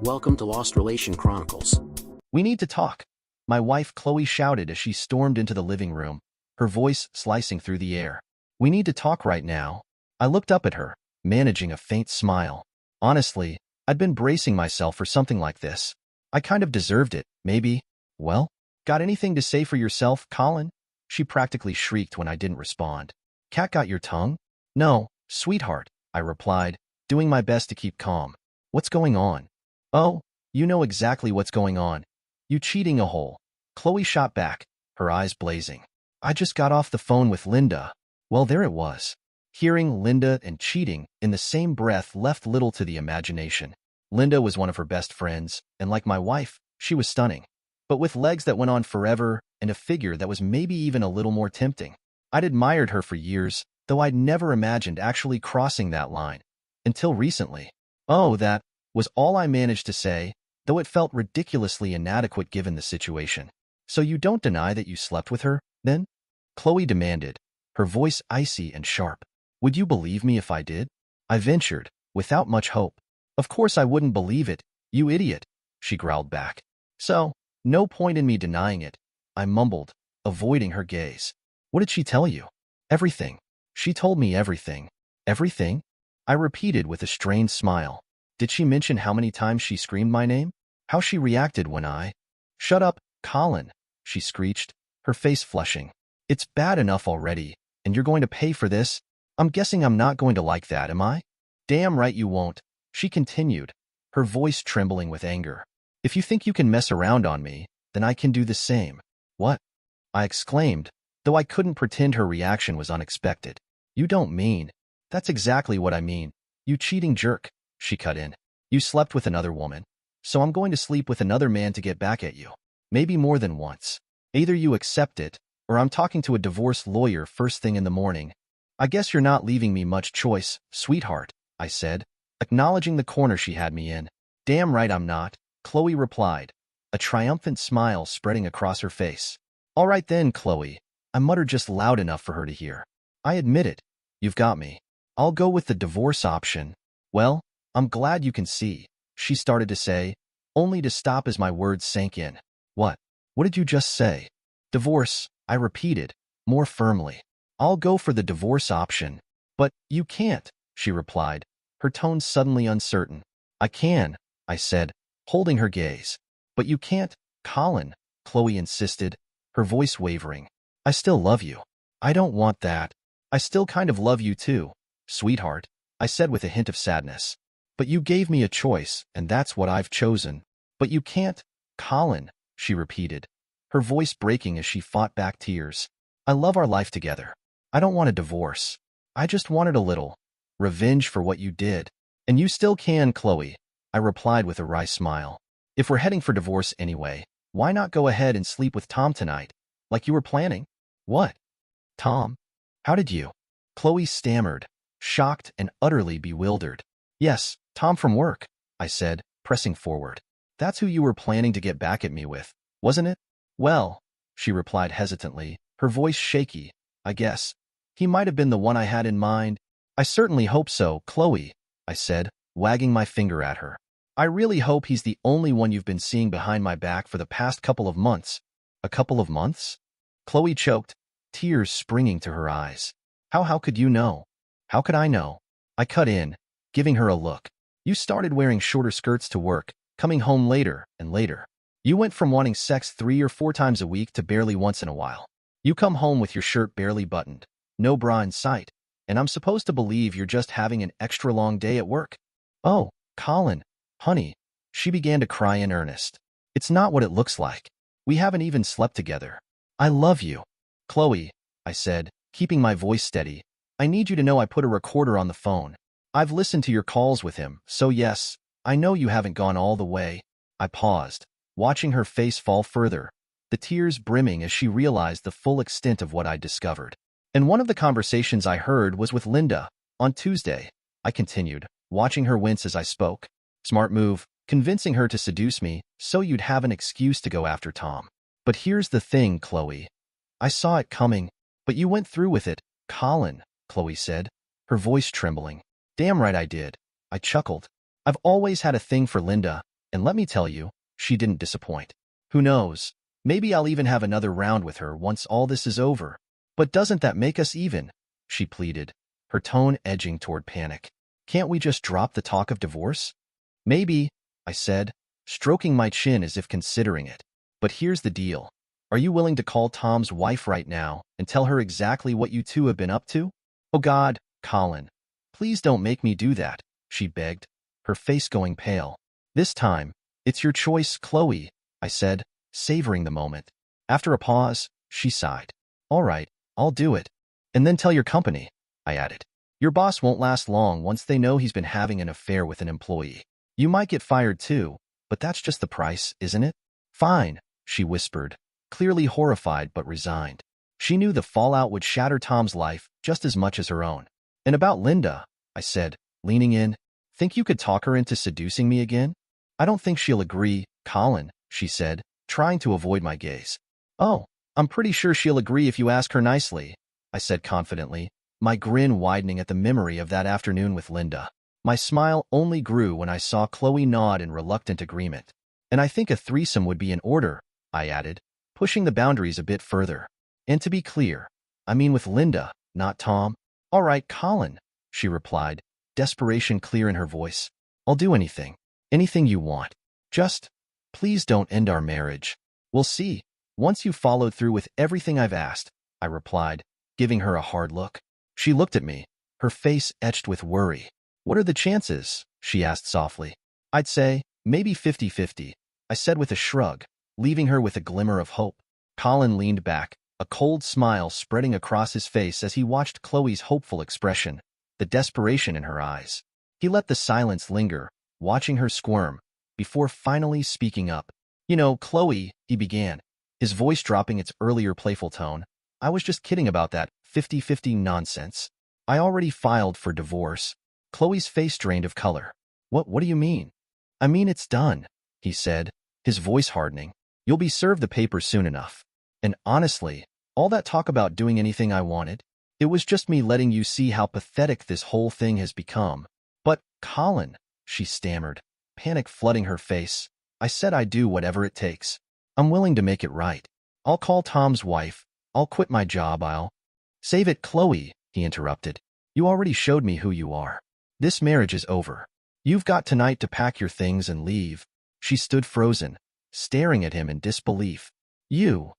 Welcome to Lost Relation Chronicles. We need to talk, my wife Chloe shouted as she stormed into the living room, her voice slicing through the air. We need to talk right now. I looked up at her, managing a faint smile. Honestly, I'd been bracing myself for something like this. I kind of deserved it, maybe. Well, got anything to say for yourself, Colin? She practically shrieked when I didn't respond. Cat got your tongue? No, sweetheart, I replied, doing my best to keep calm. What's going on? Oh, you know exactly what's going on. You cheating a hole. Chloe shot back, her eyes blazing. I just got off the phone with Linda. Well, there it was. Hearing Linda and cheating in the same breath left little to the imagination. Linda was one of her best friends, and like my wife, she was stunning. But with legs that went on forever and a figure that was maybe even a little more tempting. I'd admired her for years, though I'd never imagined actually crossing that line. Until recently. Oh, that was all I managed to say, though it felt ridiculously inadequate given the situation. So you don't deny that you slept with her, then? Chloe demanded, her voice icy and sharp. Would you believe me if I did? I ventured, without much hope. Of course I wouldn't believe it, you idiot, she growled back. So, no point in me denying it, I mumbled, avoiding her gaze. What did she tell you? Everything. She told me everything. Everything? I repeated with a strained smile. Did she mention how many times she screamed my name? How she reacted when I— Shut up, Colin, she screeched, her face flushing. It's bad enough already, and you're going to pay for this? I'm guessing I'm not going to like that, am I? Damn right you won't, she continued, her voice trembling with anger. If you think you can mess around on me, then I can do the same. What? I exclaimed, though I couldn't pretend her reaction was unexpected. You don't mean. That's exactly what I mean. You cheating jerk, she cut in. You slept with another woman. So I'm going to sleep with another man to get back at you. Maybe more than once. Either you accept it, or I'm talking to a divorce lawyer first thing in the morning. I guess you're not leaving me much choice, sweetheart, I said, acknowledging the corner she had me in. Damn right I'm not, Chloe replied, a triumphant smile spreading across her face. All right then, Chloe, I muttered just loud enough for her to hear. I admit it. You've got me. I'll go with the divorce option. Well, I'm glad you can see, she started to say, only to stop as my words sank in. What? What did you just say? Divorce, I repeated, more firmly. I'll go for the divorce option. But you can't, she replied, her tone suddenly uncertain. I can, I said, holding her gaze. But you can't, Colin, Chloe insisted, her voice wavering. I still love you. I don't want that. I still kind of love you too, sweetheart, I said with a hint of sadness. But you gave me a choice, and that's what I've chosen. But you can't, Colin, she repeated, her voice breaking as she fought back tears. I love our life together. I don't want a divorce. I just wanted a little revenge for what you did. And you still can, Chloe, I replied with a wry smile. If we're heading for divorce anyway, why not go ahead and sleep with Tom tonight, like you were planning? What? Tom? How did you? Chloe stammered, shocked and utterly bewildered. Yes, Tom from work, I said, pressing forward. That's who you were planning to get back at me with, wasn't it? Well, she replied hesitantly, her voice shaky, I guess. He might have been the one I had in mind. I certainly hope so, Chloe, I said, wagging my finger at her. I really hope he's the only one you've been seeing behind my back for the past couple of months. A couple of months? Chloe choked, tears springing to her eyes. How could you know? How could I know? I cut in, giving her a look. You started wearing shorter skirts to work, coming home later and later. You went from wanting sex 3 or 4 times a week to barely once in a while. You come home with your shirt barely buttoned, no bra in sight, and I'm supposed to believe you're just having an extra long day at work. Oh, Colin, honey, she began to cry in earnest. It's not what it looks like. We haven't even slept together. I love you. Chloe, I said, keeping my voice steady, I need you to know I put a recorder on the phone. I've listened to your calls with him, so yes, I know you haven't gone all the way. I paused, watching her face fall further, the tears brimming as she realized the full extent of what I'd discovered. And one of the conversations I heard was with Linda, on Tuesday, I continued, watching her wince as I spoke. Smart move, convincing her to seduce me so you'd have an excuse to go after Tom. But here's the thing, Chloe. I saw it coming, but you went through with it, Colin, Chloe said, her voice trembling. Damn right I did. I chuckled. I've always had a thing for Linda, And let me tell you, she didn't disappoint. Who knows? Maybe I'll even have another round with her once all this is over. But doesn't that make us even? She pleaded, her tone edging toward panic. Can't we just drop the talk of divorce? Maybe, I said, stroking my chin as if considering it. But here's the deal. Are you willing to call Tom's wife right now and tell her exactly what you two have been up to? Oh God, Colin. Please don't make me do that, she begged, her face going pale. This time, it's your choice, Chloe, I said, savoring the moment. After a pause, she sighed. All right, I'll do it. And then tell your company, I added. Your boss won't last long once they know he's been having an affair with an employee. You might get fired too, but that's just the price, isn't it? Fine, she whispered, clearly horrified but resigned. She knew the fallout would shatter Tom's life just as much as her own. And about Linda, I said, leaning in, think you could talk her into seducing me again? I don't think she'll agree, Colin, she said, trying to avoid my gaze. Oh, I'm pretty sure she'll agree if you ask her nicely, I said confidently, my grin widening at the memory of that afternoon with Linda. My smile only grew when I saw Chloe nod in reluctant agreement. And I think a threesome would be in order, I added, pushing the boundaries a bit further. And to be clear, I mean with Linda, not Tom. All right, Colin, she replied, desperation clear in her voice. I'll do anything. Anything you want. Just, please don't end our marriage. We'll see. Once you've followed through with everything I've asked, I replied, giving her a hard look. She looked at me, her face etched with worry. What are the chances? She asked softly. I'd say, maybe 50-50, I said with a shrug, leaving her with a glimmer of hope. Colin leaned back, a cold smile spreading across his face as he watched Chloe's hopeful expression, the desperation in her eyes. He let the silence linger, watching her squirm, before finally speaking up. You know, Chloe, he began, his voice dropping its earlier playful tone. I was just kidding about that 50-50 nonsense. I already filed for divorce. Chloe's face drained of color. What do you mean? I mean it's done, he said, his voice hardening. You'll be served the papers soon enough. And honestly, all that talk about doing anything I wanted, it was just me letting you see how pathetic this whole thing has become. But, Colin, she stammered, panic flooding her face, I said I'd do whatever it takes. I'm willing to make it right. I'll call Tom's wife. I'll quit my job. I'll... Save it, Chloe, he interrupted. You already showed me who you are. This marriage is over. You've got tonight to pack your things and leave. She stood frozen, staring at him in disbelief. You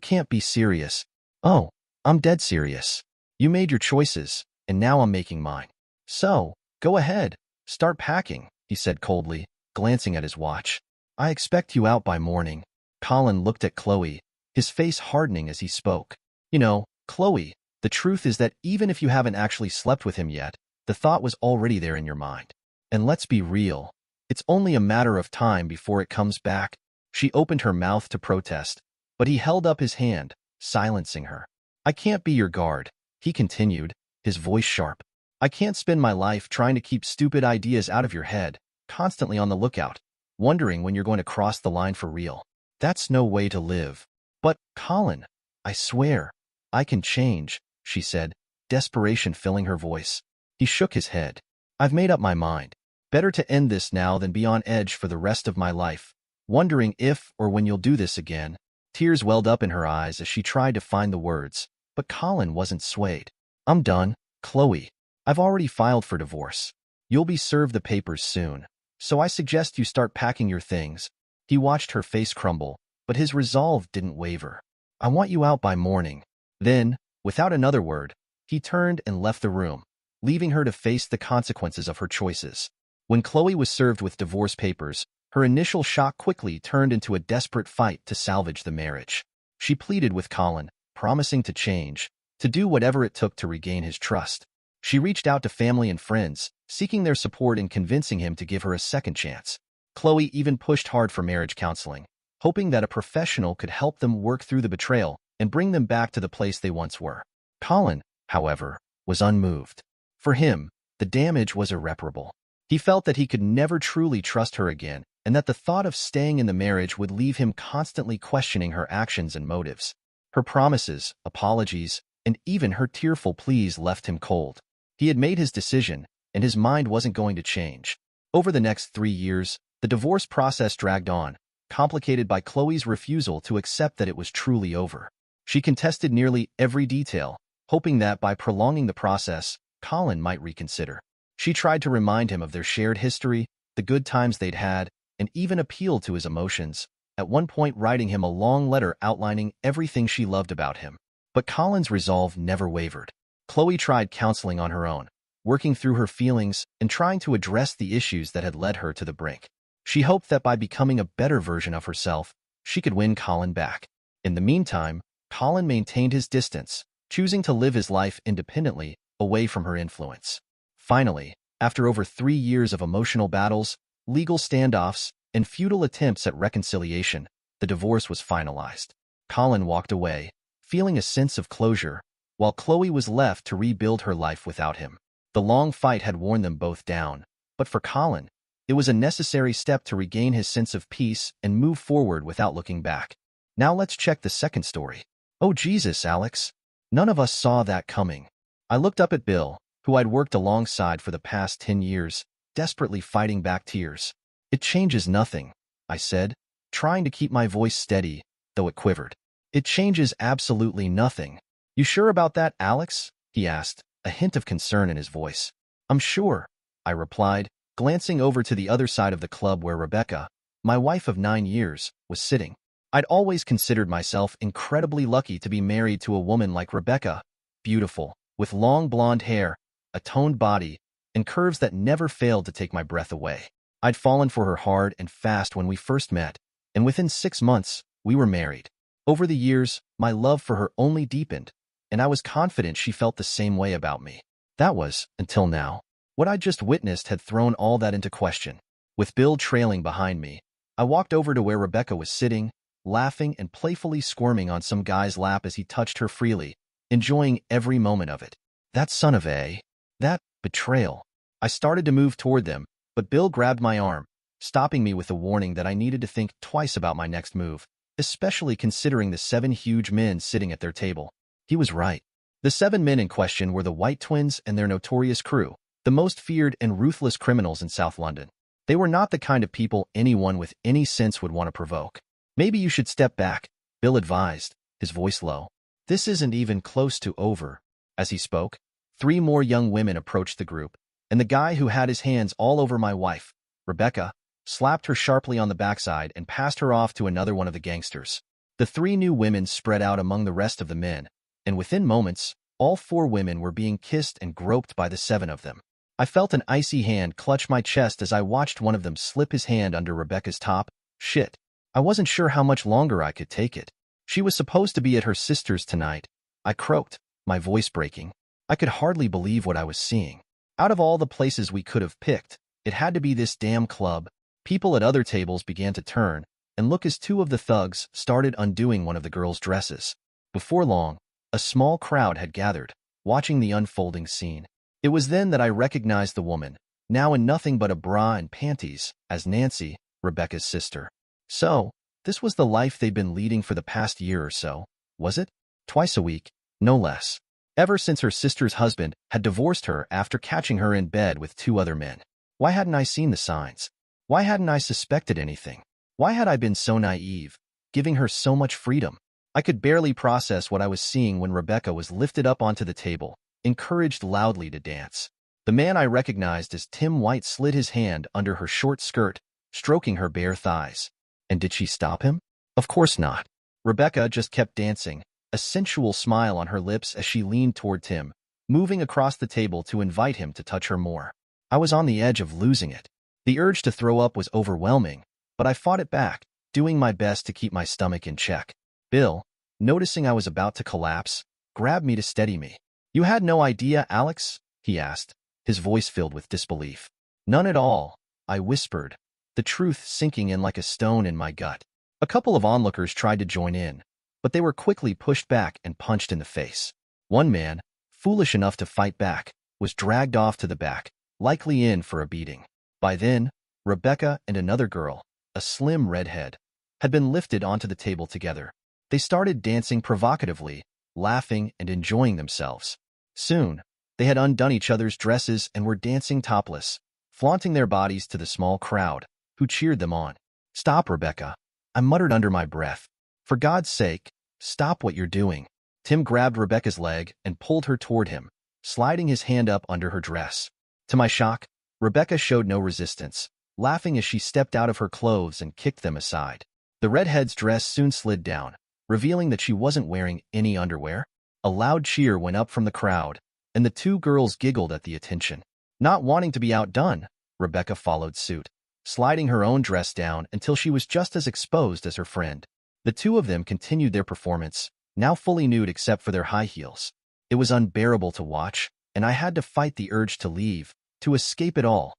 can't be serious. Oh, I'm dead serious. You made your choices, and now I'm making mine. So, go ahead, start packing, he said coldly, glancing at his watch. I expect you out by morning. Colin looked at Chloe, his face hardening as he spoke. You know, Chloe, the truth is that even if you haven't actually slept with him yet, the thought was already there in your mind. And let's be real, it's only a matter of time before it comes back. She opened her mouth to protest, but he held up his hand, silencing her. I can't be your guard, he continued, his voice sharp. I can't spend my life trying to keep stupid ideas out of your head, constantly on the lookout, wondering when you're going to cross the line for real. That's no way to live. But, Colin, I swear, I can change, she said, desperation filling her voice. He shook his head. I've made up my mind. Better to end this now than be on edge for the rest of my life, wondering if or when you'll do this again. Tears welled up in her eyes as she tried to find the words, but Colin wasn't swayed. I'm done, Chloe. I've already filed for divorce. You'll be served the papers soon, so I suggest you start packing your things. He watched her face crumble, but his resolve didn't waver. I want you out by morning. Then, without another word, he turned and left the room, leaving her to face the consequences of her choices. When Chloe was served with divorce papers, her initial shock quickly turned into a desperate fight to salvage the marriage. She pleaded with Colin, promising to change, to do whatever it took to regain his trust. She reached out to family and friends, seeking their support and convincing him to give her a second chance. Chloe even pushed hard for marriage counseling, hoping that a professional could help them work through the betrayal and bring them back to the place they once were. Colin, however, was unmoved. For him, the damage was irreparable. He felt that he could never truly trust her again, and that the thought of staying in the marriage would leave him constantly questioning her actions and motives. Her promises, apologies, and even her tearful pleas left him cold. He had made his decision, and his mind wasn't going to change. Over the next 3 years, The divorce process dragged on, complicated by Chloe's refusal to accept that it was truly over. She contested nearly every detail, hoping that by prolonging the process, Colin might reconsider. She tried to remind him of their shared history, the good times they'd had, and even appealed to his emotions, at one point writing him a long letter outlining everything she loved about him. But Colin's resolve never wavered. Chloe tried counseling on her own, working through her feelings and trying to address the issues that had led her to the brink. She hoped that by becoming a better version of herself, she could win Colin back. In the meantime, Colin maintained his distance, choosing to live his life independently, away from her influence. Finally, after over 3 years of emotional battles, legal standoffs, and futile attempts at reconciliation, the divorce was finalized. Colin walked away, feeling a sense of closure, while Chloe was left to rebuild her life without him. The long fight had worn them both down, but for Colin, it was a necessary step to regain his sense of peace and move forward without looking back. Now let's check the second story. Oh Jesus, Alex. None of us saw that coming. I looked up at Bill, who I'd worked alongside for the past 10 years, desperately fighting back tears. It changes nothing, I said, trying to keep my voice steady, though it quivered. It changes absolutely nothing. You sure about that, Alex? He asked, a hint of concern in his voice. I'm sure, I replied, glancing over to the other side of the club where Rebecca, my wife of 9 years, was sitting. I'd always considered myself incredibly lucky to be married to a woman like Rebecca, beautiful, with long blonde hair, a toned body, and curves that never failed to take my breath away. I'd fallen for her hard and fast when we first met, and within 6 months, we were married. Over the years, my love for her only deepened, and I was confident she felt the same way about me. That was, until now. What I'd just witnessed had thrown all that into question. With Bill trailing behind me, I walked over to where Rebecca was sitting, laughing and playfully squirming on some guy's lap as he touched her freely, enjoying every moment of it. That son of a... that betrayal. I started to move toward them, but Bill grabbed my arm, stopping me with the warning that I needed to think twice about my next move, especially considering the 7 huge men sitting at their table. He was right. The 7 men in question were the White Twins and their notorious crew, the most feared and ruthless criminals in South London. They were not the kind of people anyone with any sense would want to provoke. Maybe you should step back, Bill advised, his voice low. This isn't even close to over. As he spoke, 3 more young women approached the group, and the guy who had his hands all over my wife, Rebecca, slapped her sharply on the backside and passed her off to another one of the gangsters. The 3 new women spread out among the rest of the men, and within moments, all 4 women were being kissed and groped by the 7 of them. I felt an icy hand clutch my chest as I watched one of them slip his hand under Rebecca's top. Shit. I wasn't sure how much longer I could take it. She was supposed to be at her sister's tonight. I croaked, my voice breaking. I could hardly believe what I was seeing. Out of all the places we could have picked, it had to be this damn club. People at other tables began to turn and look as 2 of the thugs started undoing one of the girls' dresses. Before long, a small crowd had gathered, watching the unfolding scene. It was then that I recognized the woman, now in nothing but a bra and panties, as Nancy, Rebecca's sister. So, this was the life they'd been leading for the past year or so, was it? Twice a week, no less. Ever since her sister's husband had divorced her after catching her in bed with 2 other men. Why hadn't I seen the signs? Why hadn't I suspected anything? Why had I been so naive, giving her so much freedom? I could barely process what I was seeing when Rebecca was lifted up onto the table, encouraged loudly to dance. The man I recognized as Tim White slid his hand under her short skirt, stroking her bare thighs. And did she stop him? Of course not. Rebecca just kept dancing, a sensual smile on her lips as she leaned toward Tim, moving across the table to invite him to touch her more. I was on the edge of losing it. The urge to throw up was overwhelming, but I fought it back, doing my best to keep my stomach in check. Bill, noticing I was about to collapse, grabbed me to steady me. You had no idea, Alex? He asked, his voice filled with disbelief. None at all, I whispered, the truth sinking in like a stone in my gut. A couple of onlookers tried to join in, but they were quickly pushed back and punched in the face. One man, foolish enough to fight back, was dragged off to the back, likely in for a beating. By then, Rebecca and another girl, a slim redhead, had been lifted onto the table together. They started dancing provocatively, laughing and enjoying themselves. Soon, they had undone each other's dresses and were dancing topless, flaunting their bodies to the small crowd, who cheered them on. "Stop, Rebecca," I muttered under my breath. "For God's sake, stop what you're doing." Tim grabbed Rebecca's leg and pulled her toward him, sliding his hand up under her dress. To my shock, Rebecca showed no resistance, laughing as she stepped out of her clothes and kicked them aside. The redhead's dress soon slid down, revealing that she wasn't wearing any underwear. A loud cheer went up from the crowd, and the two girls giggled at the attention. Not wanting to be outdone, Rebecca followed suit, sliding her own dress down until she was just as exposed as her friend. The two of them continued their performance, now fully nude except for their high heels. It was unbearable to watch, and I had to fight the urge to leave, to escape it all.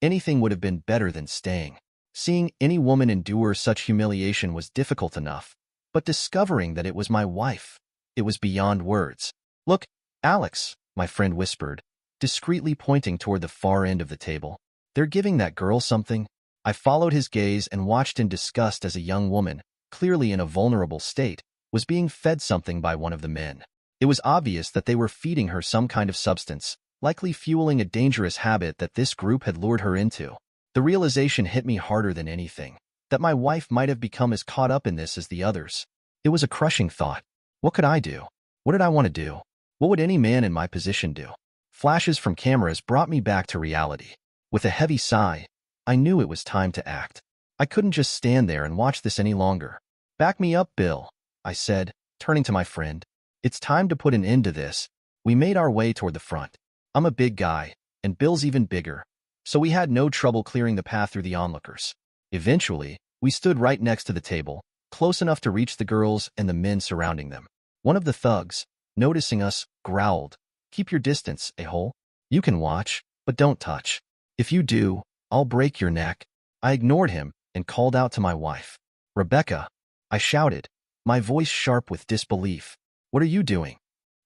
Anything would have been better than staying. Seeing any woman endure such humiliation was difficult enough, but discovering that it was my wife, it was beyond words. "Look, Alex," my friend whispered, discreetly pointing toward the far end of the table. "They're giving that girl something." I followed his gaze and watched in disgust as a young woman, clearly in a vulnerable state, was being fed something by one of the men. It was obvious that they were feeding her some kind of substance, likely fueling a dangerous habit that this group had lured her into. The realization hit me harder than anything, that my wife might have become as caught up in this as the others. It was a crushing thought. What could I do? What did I want to do? What would any man in my position do? Flashes from cameras brought me back to reality. With a heavy sigh, I knew it was time to act. I couldn't just stand there and watch this any longer. "Back me up, Bill," I said, turning to my friend. "It's time to put an end to this." We made our way toward the front. I'm a big guy, and Bill's even bigger, so we had no trouble clearing the path through the onlookers. Eventually, we stood right next to the table, close enough to reach the girls and the men surrounding them. One of the thugs, noticing us, growled, "Keep your distance, a-hole. You can watch, but don't touch. If you do, I'll break your neck." I ignored him and called out to my wife. "Rebecca," I shouted, my voice sharp with disbelief. "What are you doing?"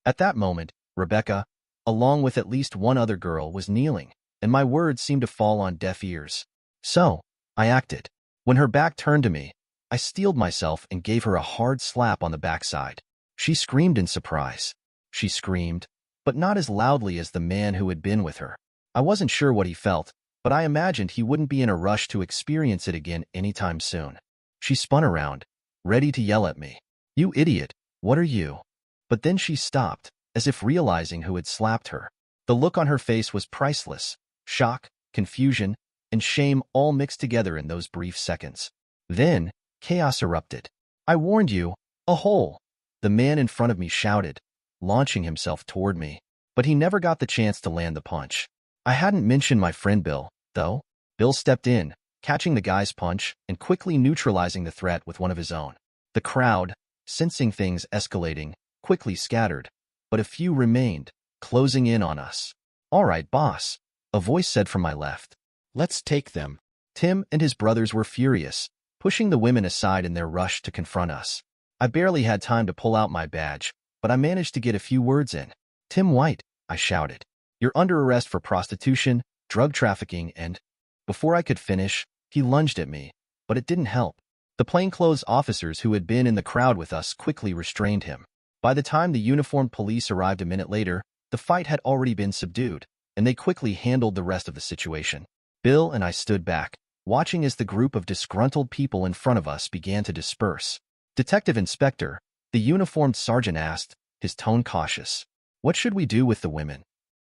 At that moment, Rebecca, along with at least one other girl, was kneeling, and my words seemed to fall on deaf ears. So, I acted. When her back turned to me, I steeled myself and gave her a hard slap on the backside. She screamed in surprise. She screamed, but not as loudly as the man who had been with her. I wasn't sure what he felt, but I imagined he wouldn't be in a rush to experience it again anytime soon. She spun around, ready to yell at me. "You idiot, what are you?" But then she stopped, as if realizing who had slapped her. The look on her face was priceless. Shock, confusion, and shame all mixed together in those brief seconds. Then, chaos erupted. "I warned you, a-hole," the man in front of me shouted, launching himself toward me. But he never got the chance to land the punch. I hadn't mentioned my friend Bill, though. Bill stepped in, catching the guy's punch and quickly neutralizing the threat with one of his own. The crowd, sensing things escalating, quickly scattered, but a few remained, closing in on us. "All right, boss," a voice said from my left. "Let's take them." Tim and his brothers were furious, pushing the women aside in their rush to confront us. I barely had time to pull out my badge, but I managed to get a few words in. "Tim White," I shouted. "You're under arrest for prostitution, drug trafficking, and—" Before I could finish, he lunged at me, but it didn't help. The plainclothes officers who had been in the crowd with us quickly restrained him. By the time the uniformed police arrived a minute later, the fight had already been subdued, and they quickly handled the rest of the situation. Bill and I stood back, watching as the group of disgruntled people in front of us began to disperse. "Detective Inspector," the uniformed sergeant asked, his tone cautious. "What should we do with the women?"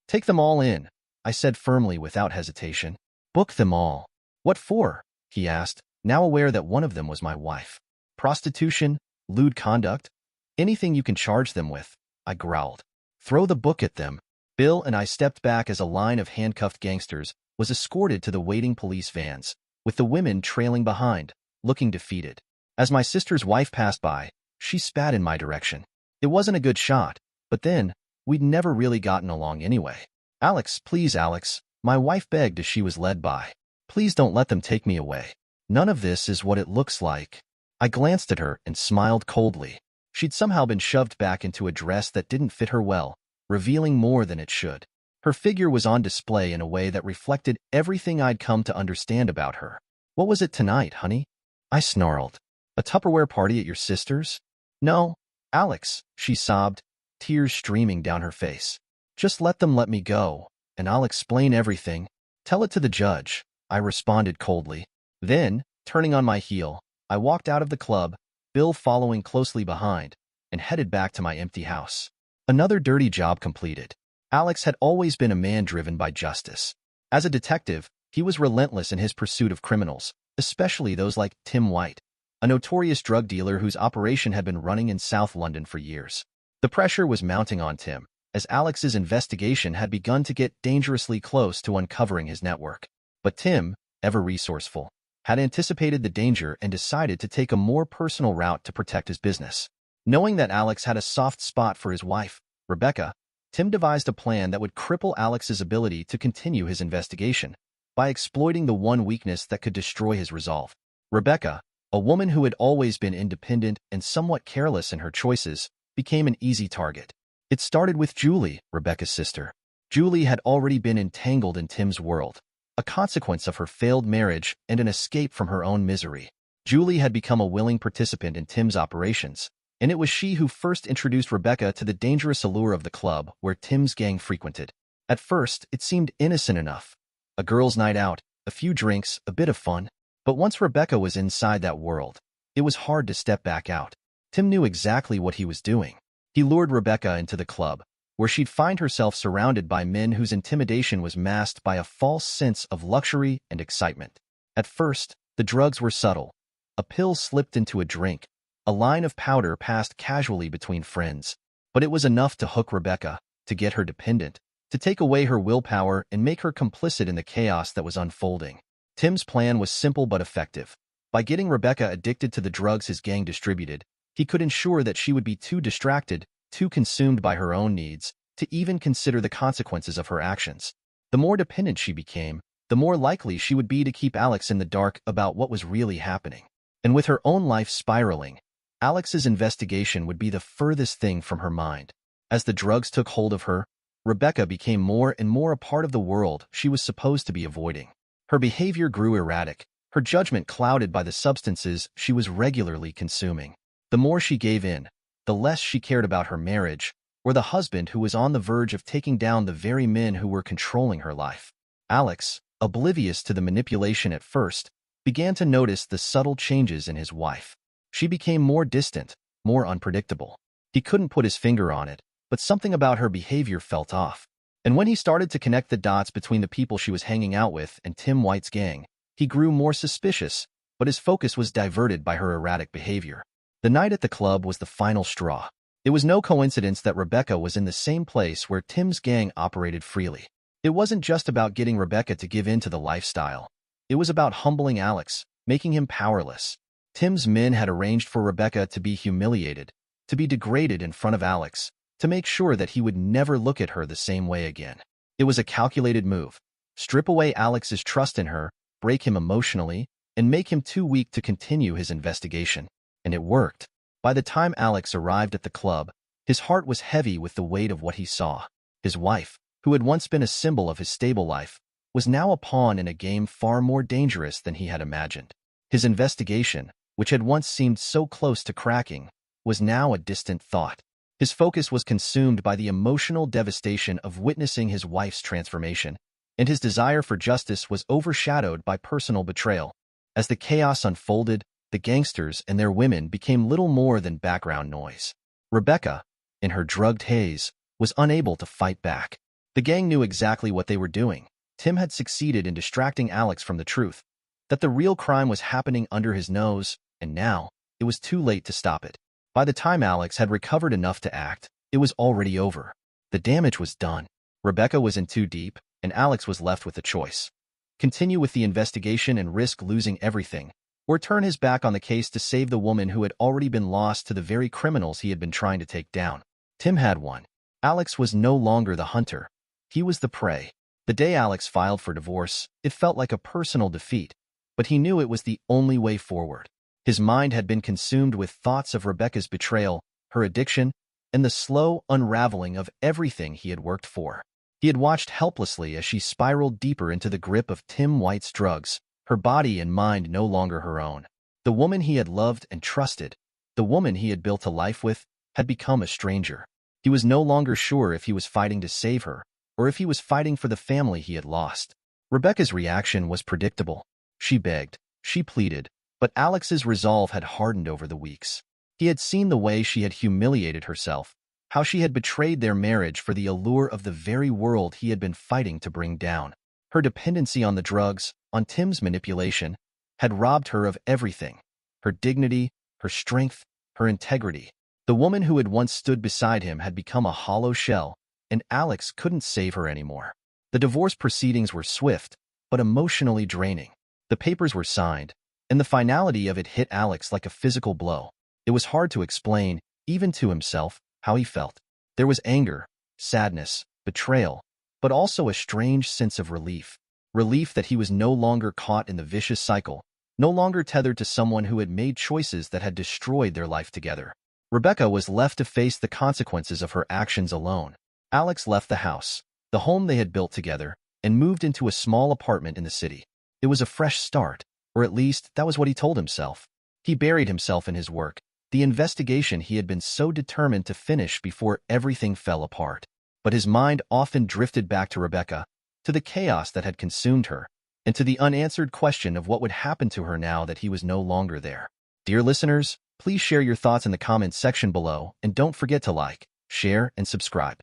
"Take them all in," I said firmly without hesitation. "Book them all." "What for?" he asked, now aware that one of them was my wife. "Prostitution, lewd conduct, anything you can charge them with," I growled. "Throw the book at them." Bill and I stepped back as a line of handcuffed gangsters was escorted to the waiting police vans, with the women trailing behind, looking defeated. As my sister's wife passed by, she spat in my direction. It wasn't a good shot, but then, we'd never really gotten along anyway. "Alex, please, Alex," my wife begged as she was led by. "Please don't let them take me away. None of this is what it looks like." I glanced at her and smiled coldly. She'd somehow been shoved back into a dress that didn't fit her well, revealing more than it should. Her figure was on display in a way that reflected everything I'd come to understand about her. "What was it tonight, honey?" I snarled. "A Tupperware party at your sister's?" "No, Alex," she sobbed, tears streaming down her face. "Just let them let me go, and I'll explain everything. Tell it to the judge," I responded coldly. Then, turning on my heel, I walked out of the club, Bill following closely behind, and headed back to my empty house. Another dirty job completed. Alex had always been a man driven by justice. As a detective, he was relentless in his pursuit of criminals, especially those like Tim White, a notorious drug dealer whose operation had been running in South London for years. The pressure was mounting on Tim, as Alex's investigation had begun to get dangerously close to uncovering his network. But Tim, ever resourceful, had anticipated the danger and decided to take a more personal route to protect his business. Knowing that Alex had a soft spot for his wife, Rebecca, Tim devised a plan that would cripple Alex's ability to continue his investigation by exploiting the one weakness that could destroy his resolve. Rebecca, a woman who had always been independent and somewhat careless in her choices, became an easy target. It started with Julie, Rebecca's sister. Julie had already been entangled in Tim's world, a consequence of her failed marriage and an escape from her own misery. Julie had become a willing participant in Tim's operations, and it was she who first introduced Rebecca to the dangerous allure of the club where Tim's gang frequented. At first, it seemed innocent enough. A girls' night out, a few drinks, a bit of fun. But once Rebecca was inside that world, it was hard to step back out. Tim knew exactly what he was doing. He lured Rebecca into the club, where she'd find herself surrounded by men whose intimidation was masked by a false sense of luxury and excitement. At first, the drugs were subtle. A pill slipped into a drink, a line of powder passed casually between friends. But it was enough to hook Rebecca, to get her dependent, to take away her willpower and make her complicit in the chaos that was unfolding. Tim's plan was simple but effective. By getting Rebecca addicted to the drugs his gang distributed, he could ensure that she would be too distracted, too consumed by her own needs, to even consider the consequences of her actions. The more dependent she became, the more likely she would be to keep Alex in the dark about what was really happening. And with her own life spiraling, Alex's investigation would be the furthest thing from her mind. As the drugs took hold of her, Rebecca became more and more a part of the world she was supposed to be avoiding. Her behavior grew erratic, her judgment clouded by the substances she was regularly consuming. The more she gave in, the less she cared about her marriage, or the husband who was on the verge of taking down the very men who were controlling her life. Alex, oblivious to the manipulation at first, began to notice the subtle changes in his wife. She became more distant, more unpredictable. He couldn't put his finger on it, but something about her behavior felt off. And when he started to connect the dots between the people she was hanging out with and Tim White's gang, he grew more suspicious, but his focus was diverted by her erratic behavior. The night at the club was the final straw. It was no coincidence that Rebecca was in the same place where Tim's gang operated freely. It wasn't just about getting Rebecca to give in to the lifestyle. It was about humbling Alex, making him powerless. Tim's men had arranged for Rebecca to be humiliated, to be degraded in front of Alex, to make sure that he would never look at her the same way again. It was a calculated move. Strip away Alex's trust in her, break him emotionally, and make him too weak to continue his investigation. And it worked. By the time Alex arrived at the club, his heart was heavy with the weight of what he saw. His wife, who had once been a symbol of his stable life, was now a pawn in a game far more dangerous than he had imagined. His investigation, which had once seemed so close to cracking, was now a distant thought. His focus was consumed by the emotional devastation of witnessing his wife's transformation, and his desire for justice was overshadowed by personal betrayal. As the chaos unfolded, the gangsters and their women became little more than background noise. Rebecca, in her drugged haze, was unable to fight back. The gang knew exactly what they were doing. Tim had succeeded in distracting Alex from the truth, that the real crime was happening under his nose, and now, it was too late to stop it. By the time Alex had recovered enough to act, it was already over. The damage was done. Rebecca was in too deep, and Alex was left with a choice. Continue with the investigation and risk losing everything, or turn his back on the case to save the woman who had already been lost to the very criminals he had been trying to take down. Tim had won. Alex was no longer the hunter. He was the prey. The day Alex filed for divorce, it felt like a personal defeat, but he knew it was the only way forward. His mind had been consumed with thoughts of Rebecca's betrayal, her addiction, and the slow unraveling of everything he had worked for. He had watched helplessly as she spiraled deeper into the grip of Tim White's drugs, her body and mind no longer her own. The woman he had loved and trusted, the woman he had built a life with, had become a stranger. He was no longer sure if he was fighting to save her, or if he was fighting for the family he had lost. Rebecca's reaction was predictable. She begged. she pleaded, but Alex's resolve had hardened over the weeks. He had seen the way she had humiliated herself, how she had betrayed their marriage for the allure of the very world he had been fighting to bring down. Her dependency on the drugs, on Tim's manipulation, had robbed her of everything: her dignity, her strength, her integrity. The woman who had once stood beside him had become a hollow shell, and Alex couldn't save her anymore. The divorce proceedings were swift, but emotionally draining. The papers were signed, and the finality of it hit Alex like a physical blow. It was hard to explain, even to himself, how he felt. There was anger, sadness, betrayal, but also a strange sense of relief. Relief that he was no longer caught in the vicious cycle, no longer tethered to someone who had made choices that had destroyed their life together. Rebecca was left to face the consequences of her actions alone. Alex left the house, the home they had built together, and moved into a small apartment in the city. It was a fresh start, or at least that was what he told himself. He buried himself in his work, the investigation he had been so determined to finish before everything fell apart. But his mind often drifted back to Rebecca, to the chaos that had consumed her, and to the unanswered question of what would happen to her now that he was no longer there. Dear listeners, please share your thoughts in the comments section below, and don't forget to like, share, and subscribe.